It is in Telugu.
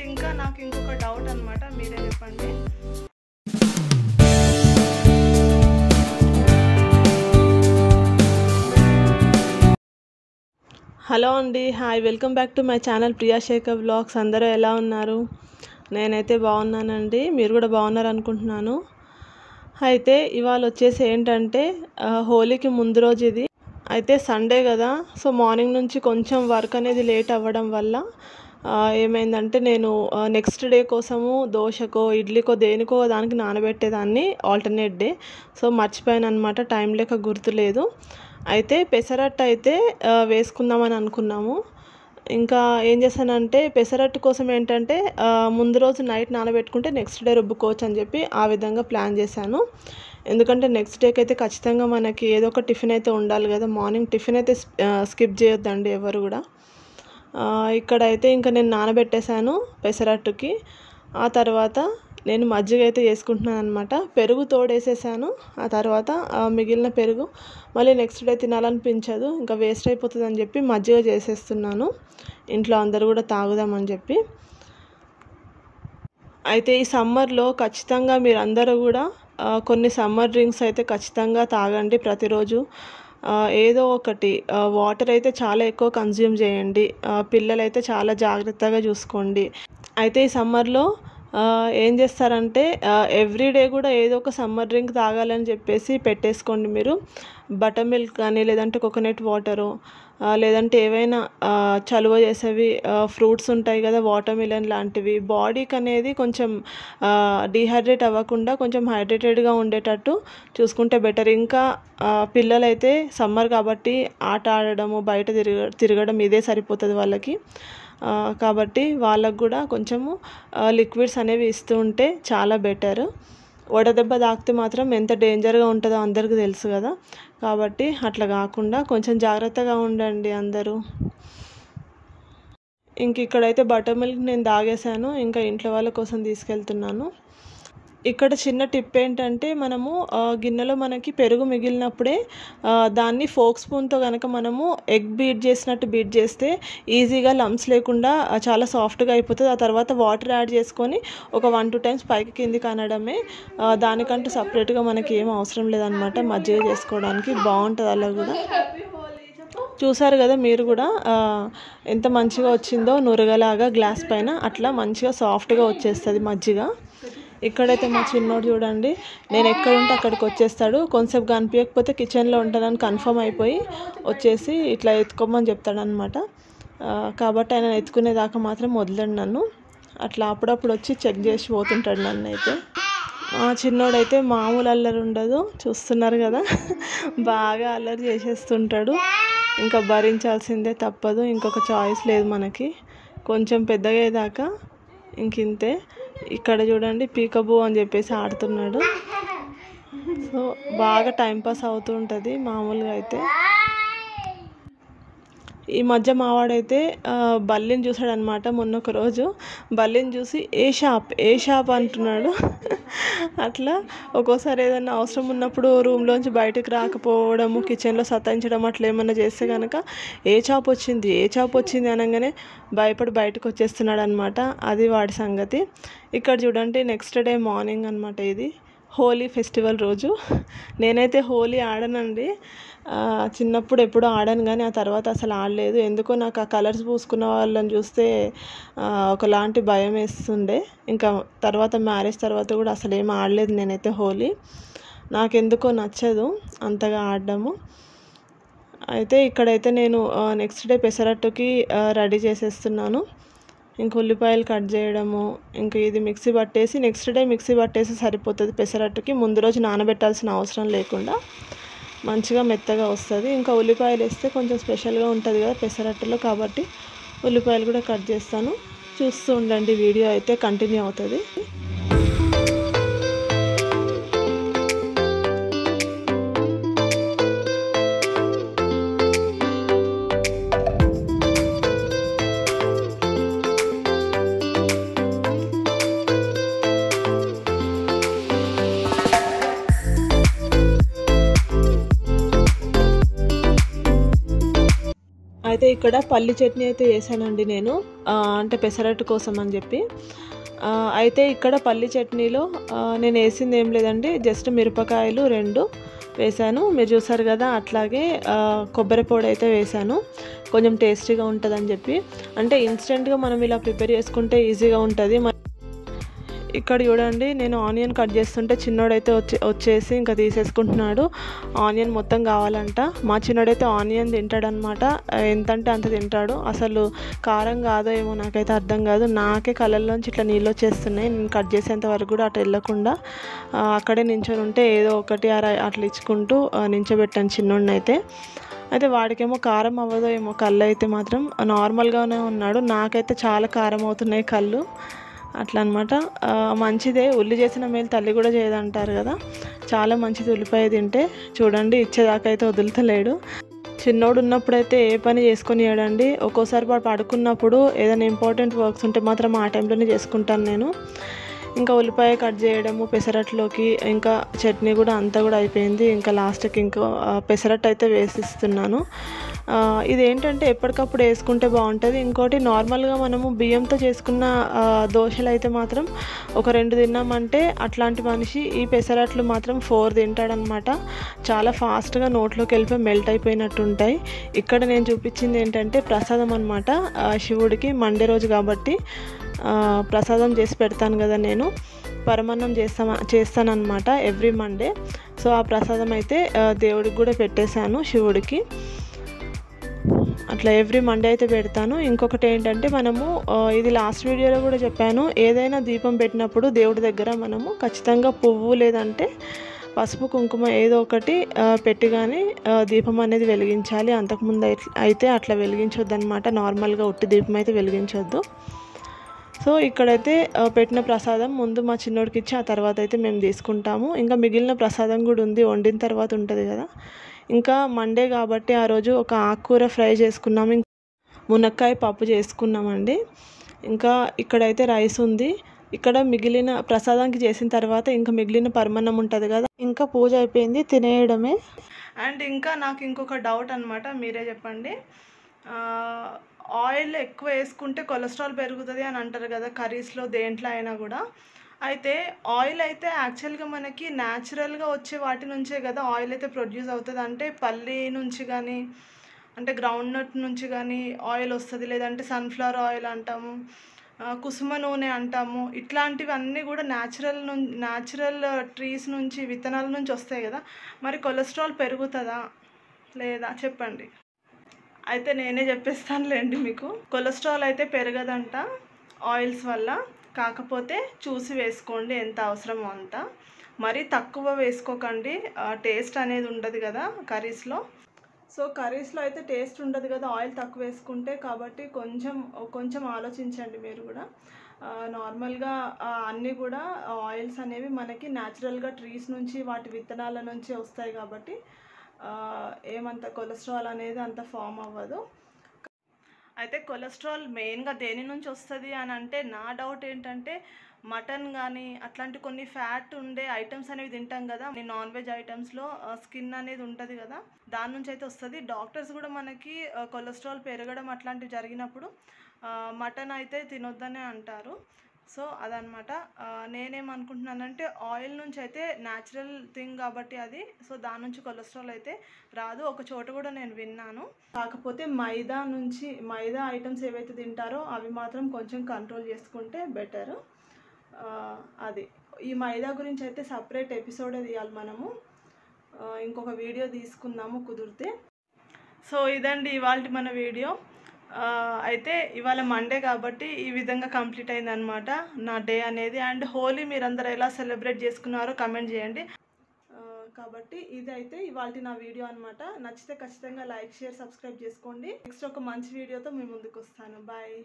ఇంకా నాకు ఇంకొక డౌట్ అన్నమాట, మీరే చెప్పండి. హలో అండి, hi, welcome back to my channel Priya Shekar vlogs. అందరూ ఎలా ఉన్నారు? నేనైతే బాగున్నానండి, మీరు కూడా బాగున్నారు అనుకుంటున్నాను. అయితే ఇవాళ వచ్చేసి ఏంటంటే హోలీకి ముందు రోజు ఇది. అయితే సండే కదా, సో మార్నింగ్ నుంచి కొంచెం వర్క్ అనేది లేట్ అవ్వడం వల్ల ఏమైందంటే నేను నెక్స్ట్ డే కోసము దోశకో ఇడ్లీకో దేనికో దానికి నానబెట్టేదాన్ని ఆల్టర్నేట్ డే. సో మర్చిపోయాను అనమాట, టైం లేక గుర్తులేదు. అయితే పెసరట్టు అయితే వేసుకుందామని అనుకున్నాము. ఇంకా ఏం చేశానంటే పెసరట్టు కోసం ఏంటంటే ముందు రోజు నైట్ నానబెట్టుకుంటే నెక్స్ట్ డే రుబ్బుకోవచ్చు అని చెప్పి ఆ విధంగా ప్లాన్ చేశాను. ఎందుకంటే నెక్స్ట్ డేకి అయితే ఖచ్చితంగా మనకి ఏదో ఒక టిఫిన్ అయితే ఉండాలి కదా. మార్నింగ్ టిఫిన్ అయితే స్కిప్ చేయొద్దండి ఎవరు కూడా. ఇక్కడైతే ఇంకా నేను నానబెట్టేశాను పెసరట్టుకి. ఆ తర్వాత నేను మజ్జిగ అయితే చేసుకుంటున్నాను అనమాట. పెరుగు తోడేసేసాను. ఆ తర్వాత మిగిలిన పెరుగు మళ్ళీ నెక్స్ట్ డే తినాలనిపించదు, ఇంకా వేస్ట్ అయిపోతుంది అని చెప్పి మజ్జిగ చేసేస్తున్నాను. ఇంట్లో అందరూ కూడా తాగుదామని చెప్పి. అయితే ఈ సమ్మర్లో ఖచ్చితంగా మీరు అందరూ కూడా కొన్ని సమ్మర్ డ్రింక్స్ అయితే ఖచ్చితంగా తాగండి ప్రతిరోజు. ఏదో ఒకటి వాటర్ అయితే చాలా ఎక్కువ కన్జ్యూమ్ చేయండి. పిల్లలైతే చాలా జాగ్రత్తగా చూసుకోండి. అయితే ఈ సమ్మర్లో ఏం చేస్తారంటే ఎవ్రీడే కూడా ఏదో ఒక సమ్మర్ డ్రింక్ తాగాలని చెప్పేసి పెట్టేసుకోండి మీరు. బటర్ మిల్క్ కానీ, లేదంటే కోకోనట్ వాటరు, లేదంటే ఏవైనా చలువ చేసేవి ఫ్రూట్స్ ఉంటాయి కదా, వాటర్ మిలన్ లాంటివి. బాడీకి అనేది కొంచెం డీహైడ్రేట్ అవ్వకుండా కొంచెం హైడ్రేటెడ్గా ఉండేటట్టు చూసుకుంటే బెటర్. ఇంకా పిల్లలైతే సమ్మర్ కాబట్టి ఆట ఆడడము, బయట తిరగడం ఇదే సరిపోతుంది వాళ్ళకి. కాబట్టి వాళ్ళకు కూడా కొంచెము లిక్విడ్స్ అనేవి ఇస్తూ ఉంటే చాలా బెటర్. వడదెబ్బ తాకితే మాత్రం ఎంత డేంజర్గా ఉంటుందో అందరికీ తెలుసు కదా. కాబట్టి అట్లా కాకుండా కొంచెం జాగ్రత్తగా ఉండండి అందరూ. ఇంక ఇక్కడైతే బటర్ మిల్క్ నేను తాగేశాను, ఇంకా ఇంట్లో వాళ్ళ కోసం తీసుకెళ్తున్నాను. ఇక్కడ చిన్న టిప్ ఏంటంటే మనము గిన్నెలో మనకి పెరుగు మిగిలినప్పుడే దాన్ని ఫోక్ స్పూన్తో కనుక మనము ఎగ్ బీట్ చేసినట్టు బీట్ చేస్తే ఈజీగా లమ్స్ లేకుండా చాలా సాఫ్ట్గా అయిపోతుంది. ఆ తర్వాత వాటర్ యాడ్ చేసుకొని ఒక 1-2 టైమ్స్ పైకి కిందికి అనడమే. దానికంటూ సపరేట్గా మనకి ఏం అవసరం లేదనమాట. మజ్జిగ చేసుకోవడానికి బాగుంటుంది అలా కూడా. చూసారు కదా మీరు కూడా ఎంత మంచిగా వచ్చిందో, నురగలాగా గ్లాస్ పైన అట్లా మంచిగా సాఫ్ట్గా వచ్చేస్తుంది మజ్జిగ. ఇక్కడైతే మా చిన్నోడు చూడండి, నేను ఎక్కడుంటే అక్కడికి వచ్చేస్తాడు. కొంచెంసేపు కనిపించకపోతే కిచెన్లో ఉంటానని కన్ఫర్మ్ అయిపోయి వచ్చేసి ఇట్లా ఎత్తుకోమని చెప్తాడనమాట. కాబట్టి ఆయన ఎత్తుకునేదాకా మాత్రం వదలండి నన్ను. అట్లా అప్పుడప్పుడు వచ్చి చెక్ చేసి పోతుంటాడు నన్ను. అయితే మా చిన్నోడైతే మామూలు అల్లరి ఉండదు, చూస్తున్నారు కదా, బాగా అల్లరి చేసేస్తుంటాడు. ఇంకా భరించాల్సిందే, తప్పదు, ఇంకొక చాయిస్ లేదు మనకి. కొంచెం పెద్దగా అయ్యేదాకా ఇంకింతే. ఇక్కడ చూడండి పీకబూ అని చెప్పేసి ఆడుతున్నాడు. సో బాగా టైంపాస్ అవుతూ ఉంటుంది మామూలుగా అయితే. ఈ మధ్య మావాడైతే బల్లిని చూసాడనమాట. మొన్న ఒక రోజు బల్లిని చూసి ఏ షాప్ అంటున్నాడు. అట్లా ఒక్కోసారి ఏదైనా అవసరం ఉన్నప్పుడు రూమ్లోంచి బయటకు రాకపోవడము, కిచెన్లో సతాయించడం అట్లా ఏమన్నా చేస్తే కనుక ఏ షాప్ వచ్చింది అనగానే భయపడి బయటకు వచ్చేస్తున్నాడు అనమాట. అది వాడి సంగతి. ఇక్కడ చూడండి నెక్స్ట్ డే మార్నింగ్ అనమాట. ఇది హోలీ ఫెస్టివల్ రోజు. నేనైతే హోలీ ఆడనండి, చిన్నప్పుడు ఎప్పుడూ ఆడాను కానీ ఆ తర్వాత అసలు ఆడలేదు. ఎందుకో నాకు ఆ కలర్స్ పూసుకున్న వాళ్ళని చూస్తే ఒకలాంటి భయం వేస్తుండే. ఇంకా తర్వాత మ్యారేజ్ తర్వాత కూడా అసలు ఏం ఆడలేదు నేనైతే హోలీ. నాకెందుకో నచ్చదు అంతగా ఆడడము. అయితే ఇక్కడైతే నేను నెక్స్ట్ డే పెసరట్టుకి రెడీ చేసేస్తున్నాను. ఇంక ఉల్లిపాయలు కట్ చేయడము, ఇంకా ఇది మిక్సీ పట్టేసి నెక్స్ట్ డే మిక్సీ పట్టేసి సరిపోతుంది పెసరట్టుకి. ముందు రోజు నానబెట్టాల్సిన అవసరం లేకుండా మంచిగా మెత్తగా వస్తుంది. ఇంకా ఉల్లిపాయలు వేస్తే కొంచెం స్పెషల్గా ఉంటుంది కదా పెసరట్టులో, కాబట్టి ఉల్లిపాయలు కూడా కట్ చేస్తాను. చూస్తూ ఉండండి, వీడియో అయితే కంటిన్యూ అవుతుంది. అయితే ఇక్కడ పల్లి చట్నీ అయితే వేసానండి నేను, అంటే పెసరట్టు కోసం అని చెప్పి. అయితే ఇక్కడ పల్లి చట్నీలో నేను వేసింది ఏం లేదండి, జస్ట్ మిరపకాయలు 2 వేసాను, మీరు చూసారు కదా. అట్లాగే కొబ్బరి పొడి అయితే వేసాను, కొంచెం టేస్టీగా ఉంటుందని చెప్పి. అంటే ఇన్స్టెంట్గా మనం ఇలా ప్రిపేర్ చేసుకుంటే ఈజీగా ఉంటుంది. ఇక్కడ చూడండి, నేను ఆనియన్ కట్ చేస్తుంటే చిన్నోడైతే వచ్చేసి ఇంకా తీసేసుకుంటున్నాడు. ఆనియన్ మొత్తం కావాలంట. మా చిన్నోడైతే ఆనియన్ తింటాడనమాట, ఎంతంటే అంత తింటాడు. అసలు కారం కాదో ఏమో నాకైతే అర్థం కాదు, నాకే కళ్ళల్లోంచి ఇట్లా నీళ్ళు వచ్చేస్తున్నాయి. నేను కట్ చేసేంత వరకు కూడా అటు వెళ్ళకుండా అక్కడే నించొని ఉంటే ఏదో ఒకటి అట్లా ఇచ్చుకుంటూ నించోబెట్టాను చిన్నోడిని అయితే వాడికేమో కారం అవ్వదో ఏమో, కళ్ళు అయితే మాత్రం నార్మల్గానే ఉన్నాడు. నాకైతే చాలా కారం అవుతున్నాయి కళ్ళు, అట్లా అనమాట. మంచిదే, ఉల్లి చేసిన మేలు తల్లి కూడా చేయదంటారు కదా, చాలా మంచిది ఉల్లిపాయ తింటే. చూడండి, ఇచ్చేదాకా అయితే వదులుతలేడు. చిన్నోడు ఉన్నప్పుడైతే ఏ పని చేసుకొని ఇవ్వడండి. ఒక్కోసారి వాడు పడుకున్నప్పుడు ఏదైనా ఇంపార్టెంట్ వర్క్స్ ఉంటే మాత్రం ఆ టైంలోనే చేసుకుంటాను నేను. ఇంకా ఉల్లిపాయ కట్ చేయడము పెసరట్లోకి, ఇంకా చట్నీ కూడా అంతా కూడా అయిపోయింది. ఇంకా లాస్ట్కి ఇంకో పెసరట్టు అయితే వేసిస్తున్నాను. ఇదేంటంటే ఎప్పటికప్పుడు వేసుకుంటే బాగుంటుంది. ఇంకోటి, నార్మల్గా మనము బియ్యంతో చేసుకున్న దోశలు అయితే మాత్రం ఒక 2 తిన్నామంటే అట్లాంటి మనిషి ఈ పెసరట్లు మాత్రం 4 తింటాడనమాట. చాలా ఫాస్ట్గా నోట్లోకి వెళ్ళిపోయి మెల్ట్ అయిపోయినట్టు ఉంటాయి. ఇక్కడ నేను చూపించింది ఏంటంటే ప్రసాదం అనమాట, శివుడికి మండే రోజు కాబట్టి ప్రసాదం చేసి పెడతాను కదా నేను, పరమాన్నం చేస్తానన్నమాట ఎవ్రీ మండే. సో ఆ ప్రసాదం అయితే దేవుడికి కూడా పెట్టేశాను, శివుడికి. అట్లా ఎవ్రీ మండే అయితే పెడతాను. ఇంకొకటి ఏంటంటే, మనము ఇది లాస్ట్ వీడియోలో కూడా చెప్పాను, ఏదైనా దీపం పెట్టినప్పుడు దేవుడి దగ్గర మనము ఖచ్చితంగా పువ్వు లేదంటే పసుపు కుంకుమ ఏదో ఒకటి పెట్టి కానీ దీపం అనేది వెలిగించాలి. అంతకుముందు అయితే అట్లా వెలిగించొద్దు అనమాట, నార్మల్గా ఉట్టి దీపం అయితే వెలిగించొద్దు. సో ఇక్కడైతే పెట్టిన ప్రసాదం ముందు మా చిన్నోడికి ఇచ్చి ఆ తర్వాత అయితే మేము తీసుకుంటాము. ఇంకా మిగిలిన ప్రసాదం కూడా ఉంది, వండిన తర్వాత ఉంటుంది కదా. ఇంకా మండే కాబట్టి ఆ రోజు ఒక ఆకుకూర ఫ్రై చేసుకున్నాము, మునక్కాయ పప్పు చేసుకున్నామండి. ఇంకా ఇక్కడైతే రైస్ ఉంది. ఇక్కడ మిగిలిన ప్రసాదానికి చేసిన తర్వాత ఇంకా మిగిలిన పరమాన్నం ఉంటుంది కదా, ఇంకా పూజ అయిపోయింది, తినేయడమే. అండ్ ఇంకా నాకు ఇంకొక డౌట్ అనమాట, మీరే చెప్పండి. ఆయిల్ ఎక్కువ వేసుకుంటే కొలెస్ట్రాల్ పెరుగుతుంది అని అంటారు కదా, కర్రీస్లో దేంట్లో అయినా కూడా. అయితే ఆయిల్ అయితే యాక్చువల్గా మనకి న్యాచురల్గా వచ్చే వాటి నుంచే కదా ఆయిల్ అయితే ప్రొడ్యూస్ అవుతుంది. అంటే పల్లి నుంచి కానీ, అంటే గ్రౌండ్ నట్ నుంచి కానీ ఆయిల్ వస్తుంది, లేదంటే సన్ఫ్లవర్ ఆయిల్ అంటాము, కుసుమ నూనె అంటాము. ఇట్లాంటివన్నీ కూడా న్యాచురల్ ట్రీస్ నుంచి, విత్తనాల నుంచి వస్తాయి కదా. మరి కొలెస్ట్రాల్ పెరుగుతుందా లేదా చెప్పండి. అయితే నేనే చెప్పేస్తానులేండి మీకు. కొలెస్ట్రాల్ అయితే పెరగదంట ఆయిల్స్ వల్ల, కాకపోతే చూసి వేసుకోండి ఎంత అవసరమో అంత. మరీ తక్కువ వేసుకోకండి, టేస్ట్ అనేది ఉండదు కదా కర్రీస్లో. సో కర్రీస్లో అయితే టేస్ట్ ఉండదు కదా ఆయిల్ తక్కువ వేసుకుంటే, కాబట్టి కొంచెం ఆలోచించండి మీరు కూడా. నార్మల్గా అన్నీ కూడా ఆయిల్స్ అనేవి మనకి న్యాచురల్గా ట్రీస్ నుంచి, వాటి విత్తనాల నుంచి వస్తాయి కాబట్టి ఏమంత కొలెస్ట్రాల్ అనేది అంత ఫామ్ అవ్వదు. అయితే కొలెస్ట్రాల్ మెయిన్గా దేని నుంచి వస్తుంది అని అంటే, నా డౌట్ ఏంటంటే మటన్ కానీ అట్లాంటి కొన్ని ఫ్యాట్ ఉండే ఐటమ్స్ అనేవి తింటాం కదా, నాన్ వెజ్ ఐటమ్స్లో స్కిన్ అనేది ఉంటుంది కదా, దాని నుంచి అయితే వస్తుంది. డాక్టర్స్ కూడా మనకి కొలెస్ట్రాల్ పెరగడం అట్లాంటివి జరిగినప్పుడు మటన్ అయితే తినొద్దనే అంటారు. సో అదనమాట. నేనేమనుకుంటున్నానంటే ఆయిల్ నుంచి అయితే న్యాచురల్ థింగ్ కాబట్టి అది, సో దాని నుంచి కొలెస్ట్రాల్ అయితే రాదు. ఒక చోట కూడా నేను విన్నాను. కాకపోతే మైదా ఐటమ్స్ ఏవైతే తింటారో అవి మాత్రం కొంచెం కంట్రోల్ చేసుకుంటే బెటర్. అది ఈ మైదా గురించి అయితే సపరేట్ ఎపిసోడే తీయాలి మనము, ఇంకొక వీడియో తీసుకుందాము కుదిరితే. సో ఇదండి ఇవాళ మన వీడియో. అయితే ఇవాళ మండే కాబట్టి ఈ విధంగా కంప్లీట్ అయిందనమాట నా డే అనేది. అండ్ హోలీ మీరందరూ ఎలా సెలబ్రేట్ చేసుకున్నారో కమెంట్ చేయండి. కాబట్టి ఇదైతే ఇవాళ నా వీడియో అనమాట. నచ్చితే ఖచ్చితంగా లైక్, షేర్, సబ్స్క్రైబ్ చేసుకోండి. నెక్స్ట్ ఒక మంచి వీడియోతో మీ ముందుకు వస్తాను. బాయ్.